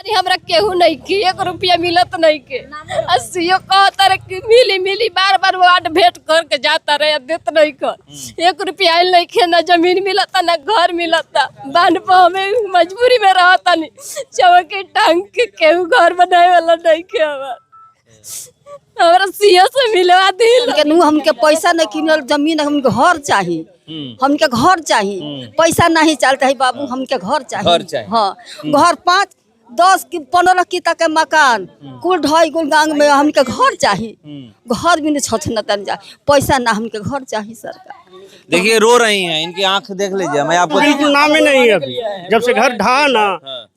हमरा केहू नहीं की 1 रुपया मिलत नहीं के। 80 कहता रहे कि मिली बार बार वार्ड भेंट करके जाता रहे, देत नहीं कर। 1 रुपया आयल नहीं के, ना जमीन मिलता ना घर मिलता। बांध पर हमें मजबूरी में रहता नहीं, चौकी टांग के केहू घर बनाए वाला नहीं के। हमारा सीएस से मिलवा दी। हमके पैसा नहीं किनल, जमीन हमके घर चाहिए, हमके घर चाहिए, पैसा नहीं चलता है बाबू, हमके घर चाहिए। हाँ, घर 5, 10 की 15 की तक के मकान कुल ढाई कुल गांग में हमके घर चाहिए। घर भी नहीं छछनतन जा, पैसा ना, हमके घर चाहिए सरकार। देखिए रो रही हैं, इनकी आंख देख लीजिए। मैं आपको नाम ही नहीं है अभी, जब से घर ढहा ना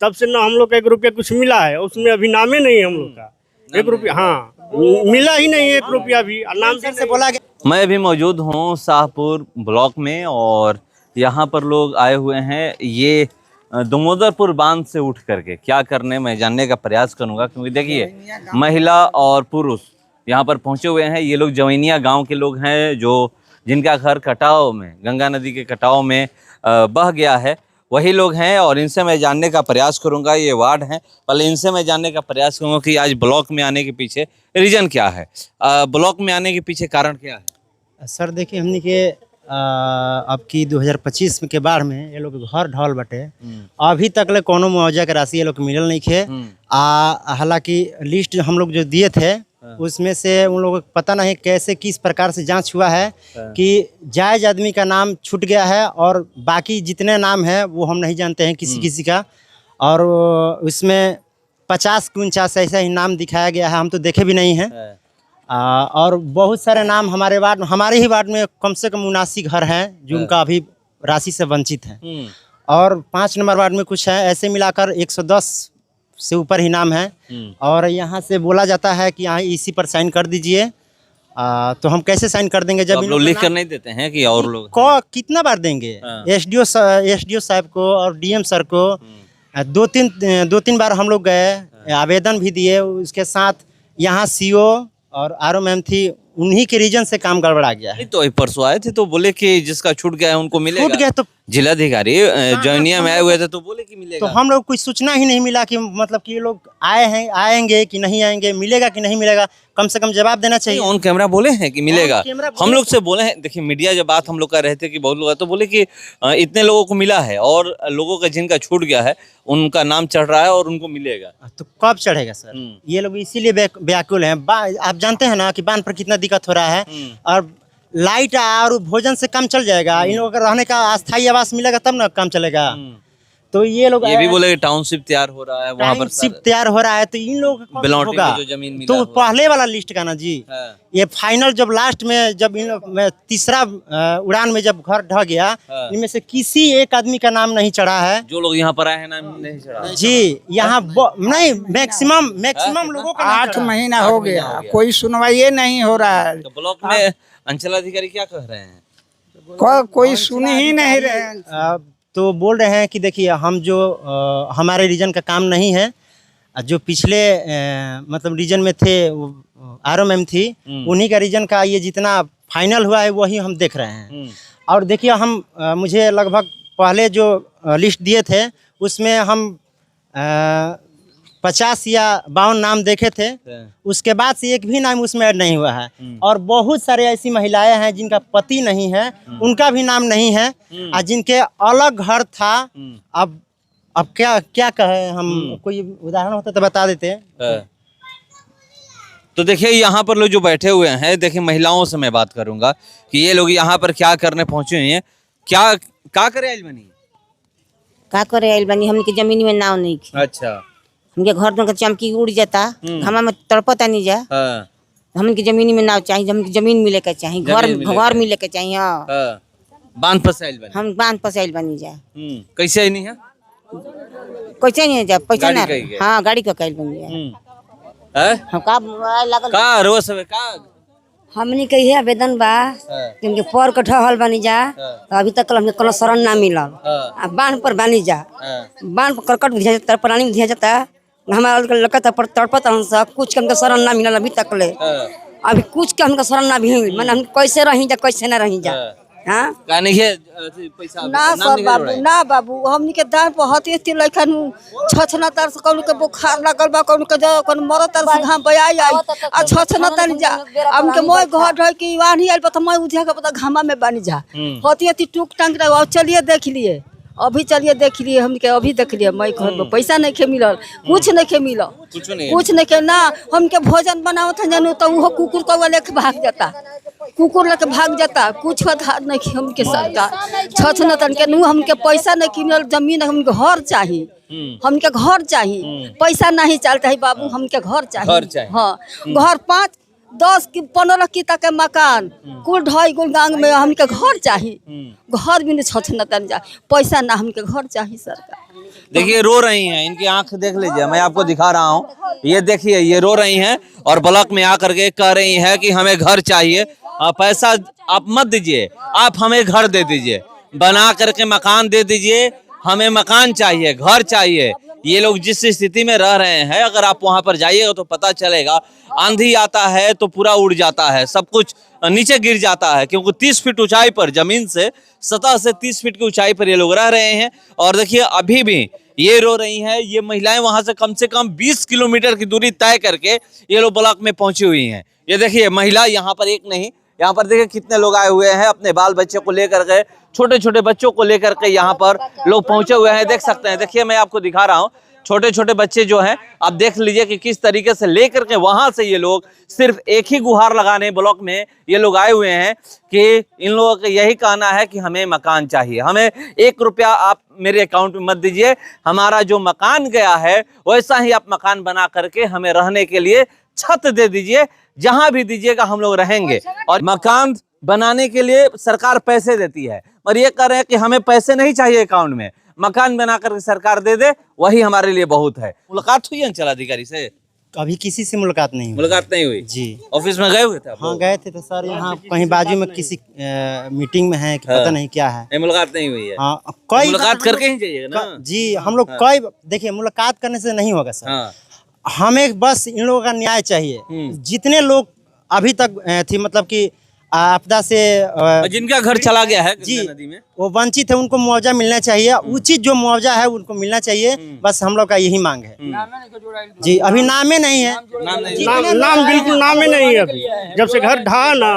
तब से ना हम लोग का 1 रुपया कुछ मिला है, उसमें अभी नाम ही नहीं है हम लोग का। 1 रुपया हाँ मिला ही नहीं, 1 रुपया भी नाम से बोला गया। मैं अभी मौजूद हूँ शाहपुर ब्लॉक में और यहाँ पर लोग आए हुए हैं। ये दामोदरपुर बांध से उठ करके क्या करने, मैं जानने का प्रयास करूंगा, क्योंकि देखिए महिला और पुरुष यहाँ पर पहुँचे हुए हैं। ये लोग जवैनिया गांव के लोग हैं, जो जिनका घर कटाव में, गंगा नदी के कटाव में बह गया है, वही लोग हैं। और इनसे मैं जानने का प्रयास करूंगा, ये वार्ड हैं, पहले इनसे मैं जानने का प्रयास करूंगा कि आज ब्लॉक में आने के पीछे रीजन क्या है, ब्लॉक में आने के पीछे कारण क्या है। सर देखिए, हमने के अब की 2025 के बाढ़ में ये लोग घर ढल बटे, अभी तक ले कोनो मुआवजा के राशि ये लोग मिलल नहीं खे। हालांकि लिस्ट हम लोग जो दिए थे उसमें से उन लोगों को पता नहीं कैसे किस प्रकार से जांच हुआ है कि जायज आदमी का नाम छूट गया है और बाकी जितने नाम हैं वो हम नहीं जानते हैं किसी का। और उसमें 50-49 ऐसा ही नाम दिखाया गया है, हम तो देखे भी नहीं हैं। और बहुत सारे नाम हमारे ही वार्ड में कम से कम 79 घर हैं जो उनका अभी राशि से वंचित हैं। और 5 नंबर वार्ड में कुछ है, ऐसे मिलाकर 110 से ऊपर ही नाम है। और यहाँ से बोला जाता है कि यहाँ इसी पर साइन कर दीजिए, तो हम कैसे साइन कर देंगे जब तो लोग लिख कर नहीं देते हैं कि और लोग कितना बार देंगे। एसडीओ साहब को और डीएम सर को 2-3 बार हम लोग गए, आवेदन भी दिए। उसके साथ यहाँ सीओ और आरओ मैम थी, उन्हीं के रीजन से काम गड़बड़ा गया है। तो परसों आए थे तो बोले कि जिसका छूट गया है उनको मिलेगा। छूट गया तो जिलाधिकारी जवैनिया में आए हुए थे तो बोले कि मिलेगा। तो हम लोग कोई सूचना ही नहीं मिला कि मतलब कि ये लोग आएंगे कि नहीं आएंगे, मिलेगा कि नहीं मिलेगा, कम से कम जवाब देना चाहिए। ऑन कैमरा बोले हैं कि मिलेगा, हम लोग से बोले हैं। देखिए मीडिया जब बात हम लोग कर रहे थे कि बहुत लोग तो बोले कि इतने लोगों को मिला है और लोगों का जिनका छूट गया है उनका नाम चढ़ रहा है और उनको मिलेगा। तो कब चढ़ेगा सर? ये लोग इसीलिए व्याकुल हैं। आप जानते हैं ना कि बांध पर कितना दिक्कत हो रहा है, और लाइट और भोजन से काम चल जाएगा। इन लोगों का रहने का अस्थायी आवास मिलेगा तब ना काम चलेगा। तो ये लोग ये भी बोले टाउनशिप तैयार हो रहा है, वहाँ पर तैयार हो रहा है, तो इन लोगों को होगा जो जमीन मिला तो पहले वाला लिस्ट का ना जी। ये फाइनल जब लास्ट में जब इन में तीसरा उड़ान में जब घर ढह गया, इनमें से किसी एक आदमी का नाम नहीं चढ़ा है। जो लोग यहाँ पर आए हैं नाम नहीं चढ़ा जी। यहाँ नहीं, मैक्सिमम लोगों का 8 महीना हो गया, कोई सुनवाई नहीं हो रहा है। तो ब्लॉक में अंचलाधिकारी क्या कह रहे हैं? कोई सुन ही नहीं रहे। तो बोल रहे हैं कि देखिए हम जो हमारे रीजन का काम नहीं है, जो पिछले मतलब रीजन में थे आरओ मैम थी, उन्हीं का रीजन का ये जितना फाइनल हुआ है वही हम देख रहे हैं। और देखिए हम मुझे लगभग पहले जो लिस्ट दिए थे उसमें हम 50 या 52 नाम देखे थे, उसके बाद से एक भी नाम उसमें ऐड नहीं हुआ है। और बहुत सारे ऐसी महिलाएं हैं जिनका पति नहीं है, उनका भी नाम नहीं है, और जिनके अलग घर था। अब क्या कहे हम, कोई उदाहरण होता तो बता देते। तो देखिए यहाँ पर लोग जो बैठे हुए हैं, देखिए महिलाओं से मैं बात करूंगा कि ये लोग यहाँ पर क्या करने पहुंचे हुए हैं, क्या करे आइल बनी, का करे आइल बनी। हमने जमीन में नाव नहीं की। अच्छा, हमके घर में चमकी उड़ जाता, घामा में तड़पता नहीं जा। हमके जमीन में नाव चाहिए, हमके जमीन मिले के चाहिए, घर मिले के चाहिए। बांध फसाइल बनी, हम बांध फसाइल बनी जा। कैसे ही नहीं है, कैसे नहीं जा, पैसा ना। हाँ, गाड़ी का कैल बन गया। हम का रोज का हमनी के ये आवेदन बा जिनके पर के ढहल बनी जा, तो अभी तक हमके कोनो शरण ना मिलल। बांध पर बनी जा, बांध पर करकट दिया जाता, पानी में दिया जाता, हमारा लड़का तड़पत कुछ के हमके शरण ना मिलल अभी तक ले। अभी कुछ के हमके शरण ना भी, मैंने हम कैसे रही जा कैसे ना रही जा। हाँ का नहीं है पैसा ना नाम सर नहीं बाबू जोड़ा है? ना बाबू हमनी के दाम पर हती थी लखन छछना तर से कौन के बुखार लगल बा कौन के जो कौन मर तर से घाम बया आई आ छछना तर जा हमके मोय घर रह के वानी आइल त मैं उधिया के पता घामा में बनी जा हती थी टूक टांग रहा चलिए देख लिए अभी चलिए देख लिए हमके अभी देख लिए मैं घर में पैसा नहीं के मिलल कुछ नहीं के मिलल कुछ नहीं के ना हमके भोजन बनाओ था जानू तो वो कुकुर को लेके भाग जाता कुकुर लेके भाग जाता कुछ आधार नहीं हमके सरकार छछना तन के नू हमके पैसा नहीं किनल जमीन हमके घर चाहिए हमके घर चाहिए पैसा नहीं चलता है बाबू हमके घर चाहिए हाँ घर 5 10 की 15 की तक के मकान कुल ढाई कुल गांग में हमके घर चाहिए घर भी नहीं छछना तन जा पैसा ना हमके घर चाहिए सरकार। देखिए रो रही हैं, इनकी आंख देख लीजिए, मैं आपको दिखा रहा हूँ, ये देखिए ये रो रही हैं और ब्लॉक में आकर के कह रही है कि हमें घर चाहिए, पैसा आप मत दीजिए, आप हमें घर दे दीजिए, बना करके मकान दे दीजिए, हमें मकान चाहिए, घर चाहिए। ये लोग जिस स्थिति में रह रहे हैं, अगर आप वहां पर जाइएगा तो पता चलेगा, आंधी आता है तो पूरा उड़ जाता है, सब कुछ नीचे गिर जाता है, क्योंकि 30 फीट ऊंचाई पर, जमीन से सतह से 30 फीट की ऊंचाई पर ये लोग रह रहे हैं। और देखिए अभी भी ये रो रही हैं, ये महिलाएं वहां से कम 20 किलोमीटर की दूरी तय करके ये लोग ब्लॉक में पहुंची हुई हैं। ये देखिए महिला यहाँ पर एक नहीं, यहाँ पर देखिए कितने लोग आए हुए हैं, अपने बाल बच्चे को लेकर के, छोटे छोटे बच्चों को लेकर के यहाँ पर लोग पहुंचे हुए हैं, देख सकते हैं। देखिए मैं आपको दिखा रहा हूँ, छोटे छोटे बच्चे जो हैं, आप देख लीजिए कि किस तरीके से लेकर के वहां से ये लोग सिर्फ एक ही गुहार लगाने ब्लॉक में ये लोग आए हुए हैं कि इन लोगों का यही कहना है कि हमें मकान चाहिए, हमें 1 रुपया आप मेरे अकाउंट में मत दीजिए, हमारा जो मकान गया है वैसा ही आप मकान बना करके हमें रहने के लिए छत दे दीजिए, जहां भी दीजिएगा हम लोग रहेंगे। और मकान बनाने के लिए सरकार पैसे देती है, और ये कह रहे हैं कि हमें पैसे नहीं चाहिए अकाउंट में, मकान बनाकर सरकार दे दे वही हमारे लिए बहुत है। मुलाकात हुई अंचलाधिकारी से? अभी किसी से मुलाकात नहीं हुई। मुलाकात नहीं हुई जी। ऑफिस में गए हुए थे आप? हाँ गए थे तो सर यहाँ कहीं बाजू में किसी मीटिंग में है कि पता नहीं क्या है। नहीं, मुलाकात नहीं हुई है। हाँ कई मुलाकात करके ही जाइएगा ना। जी हम लोग कई देखिए मुलाकात करने से नहीं होगा सर, हाँ। हमें बस इन लोगों का न्याय चाहिए। जितने लोग अभी तक थी मतलब कि आपदा से जिनका घर चला गया है जी नदी में, वो वंचित है, उनको मुआवजा मिलना चाहिए, उचित जो मुआवजा है उनको मिलना चाहिए, बस हम लोग का यही मांग है। जी अभी नामे नहीं है, नाम बिल्कुल नामे नहीं है अभी। जब से घर ढहा ना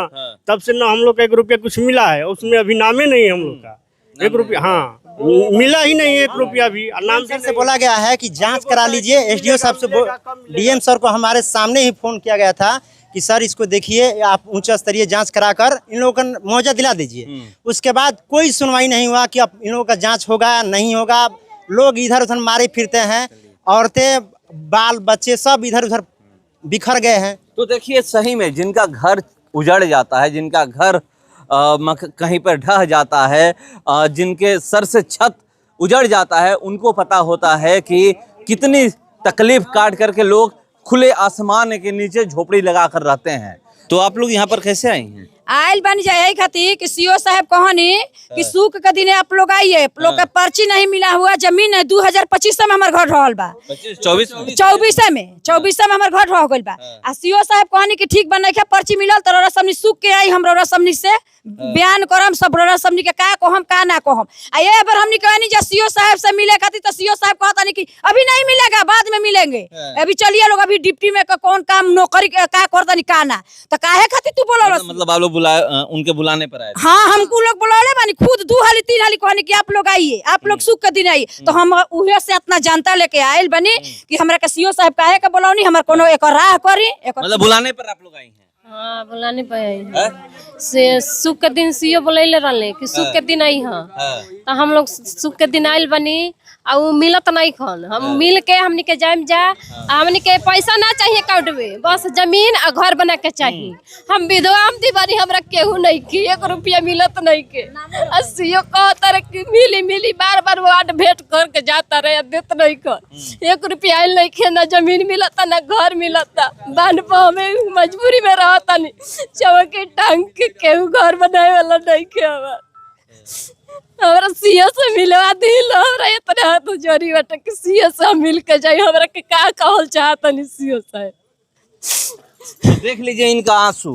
तब से ना हम लोग का 1 रुपया कुछ मिला है, उसमें अभी नामे नहीं है हम लोग का 1 रुपया। हाँ मिला ही नहीं 1 रुपया भी। नाम से बोला गया है कि जांच करा लीजिए। एसडीओ साहब से डीएम सर को हमारे सामने ही फोन किया गया था कि सर इसको देखिए, आप उच्च स्तरीय जांच कराकर इन लोगों का मुआवजा दिला दीजिए। उसके बाद कोई सुनवाई नहीं हुआ कि अब इन लोगों का जांच होगा नहीं होगा। लोग इधर उधर मारे फिरते हैं, औरतें बाल बच्चे सब इधर उधर बिखर गए हैं। तो देखिए सही में जिनका घर उजड़ जाता है, जिनका घर कहीं पर ढह जाता है, जिनके सर से छत उजड़ जाता है, उनको पता होता है कि कितनी तकलीफ काट करके लोग खुले आसमान के नीचे झोपड़ी लगाकर रहते हैं। तो आप लोग यहाँ पर कैसे आई हैं? आयल बन जाए खातिर कि सीओ साहब कहनी कि सूख के दिन आप लोग आइए, लोग का पर्ची नहीं मिला हुआ, जमीन है 2025 में हमारे घर रहल बा, 24 में हमारे घर रह गइल बा। आ सीओ साहब कहनी कि ठीक बना के पर्ची मिलल तो रोरा सबनी सूख के आई, हम रोरा सबनी से बयान करम, सब रोरा सबनी के का कहम का ना कहम। आ ये बार हमनी कहनी जे सीओ साहब से मिले खातिर, तो सीओ साहब कहता नहीं कि अभी नहीं मिलेगा, बाद में मिलेंगे, अभी चलिए लोग अभी डिप्टी में कौन काम नौकरी का करता नहीं का ना, तो काहे खातिर तू बोला? मतलब आप लोग उनके बुलाने पर आए? हाँ हमको लोग बुलाले बानी, खुद 2 हाली 3 हाली कहनी कि आप लोग आइए, आप लोग सुख के दिन आइए। तो हम उहे से इतना जनता लेके आयल बनी कि हमरा के सीओ साहब काहे के बुलावनी, हमार कोनो एक राह करी। मतलब बुलाने पर आप लोग आई हैं? हाँ बुलाने पे आई से सुख के दिन सीओ बुलैले रहले कि सुख के दिन आई हाँ, तो हम लोग सुख के दिन आयल बनी, आ उ मिलत नहीं खन, हम मिल के हमनी के जाम जा, हमनी के पैसा ना चाहिए अकाउंट में, बस जमीन और घर बना के चाहिए। हम विधवा हम दीवानी, हमरा केहू नहीं की 1 रुपया मिलत नहीं के। सीओ कहता रहे कि मिली बार वार्ड भेंट करके जाता रहे, देत नहीं कर 1 रुपया आयल नहीं के, ना जमीन मिलता ना घर मिलता, बांध पर हमें मजबूरी में रहता नहीं, चौके टांग के केहू घर बनाए वाला नहीं के। हमरा सीओ से मिलवा दिल, हमरा इतना हाथ जोड़ी बाटे कि सीओ से मिल के जाए, हमरा के का कहल चाहता नहीं सीओ साहब। देख लीजिए इनका आंसू।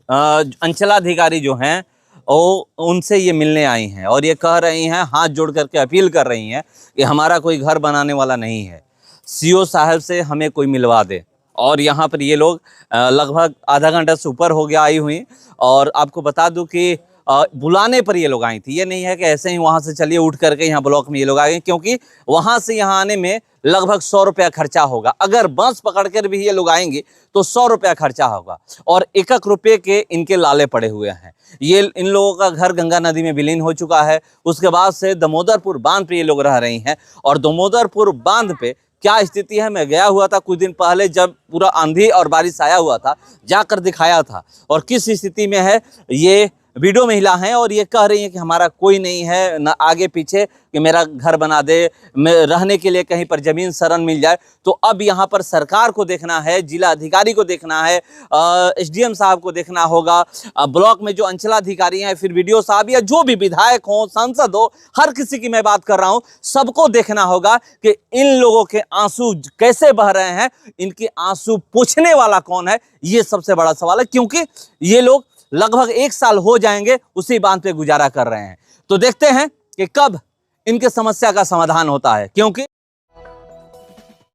अंचलाधिकारी जो हैं उनसे ये मिलने आई हैं और ये कह रही हैं, हाथ जोड़ करके अपील कर रही हैं कि हमारा कोई घर बनाने वाला नहीं है, सीओ साहब से हमें कोई मिलवा दे। और यहाँ पर ये लोग लगभग आधा घंटा से ऊपर हो गया आई हुई। और आपको बता दूं कि बुलाने पर ये लोग आई थी, ये नहीं है कि ऐसे ही वहाँ से चलिए उठ करके यहाँ ब्लॉक में ये लोग आ गए, क्योंकि वहाँ से यहाँ आने में लगभग 100 रुपया खर्चा होगा। अगर बस पकड़ कर भी ये लोग आएंगे तो 100 रुपया खर्चा होगा और 1 रुपये के इनके लाले पड़े हुए हैं। ये इन लोगों का घर गंगा नदी में विलीन हो चुका है। उसके बाद से दामोदरपुर बांध पे ये लोग रह रही हैं और दामोदरपुर बांध पे क्या स्थिति है, मैं गया हुआ था कुछ दिन पहले जब पूरा आंधी और बारिश आया हुआ था, जाकर दिखाया था और किस स्थिति में है। ये वीडियो महिला हैं और ये कह रही हैं कि हमारा कोई नहीं है, न आगे पीछे कि मेरा घर बना दे, मैं रहने के लिए कहीं पर ज़मीन शरण मिल जाए। तो अब यहाँ पर सरकार को देखना है, जिला अधिकारी को देखना है, एसडीएम साहब को देखना होगा, ब्लॉक में जो अंचलाधिकारी हैं, फिर वीडियो साहब या जो भी विधायक हो, सांसद हो, हर किसी की मैं बात कर रहा हूँ, सबको देखना होगा कि इन लोगों के आंसू कैसे बह रहे हैं, इनके आंसू पोंछने वाला कौन है, ये सबसे बड़ा सवाल है। क्योंकि ये लोग लगभग 1 साल हो जाएंगे उसी बांध पे गुजारा कर रहे हैं। तो देखते हैं कि कब इनके समस्या का समाधान होता है, क्योंकि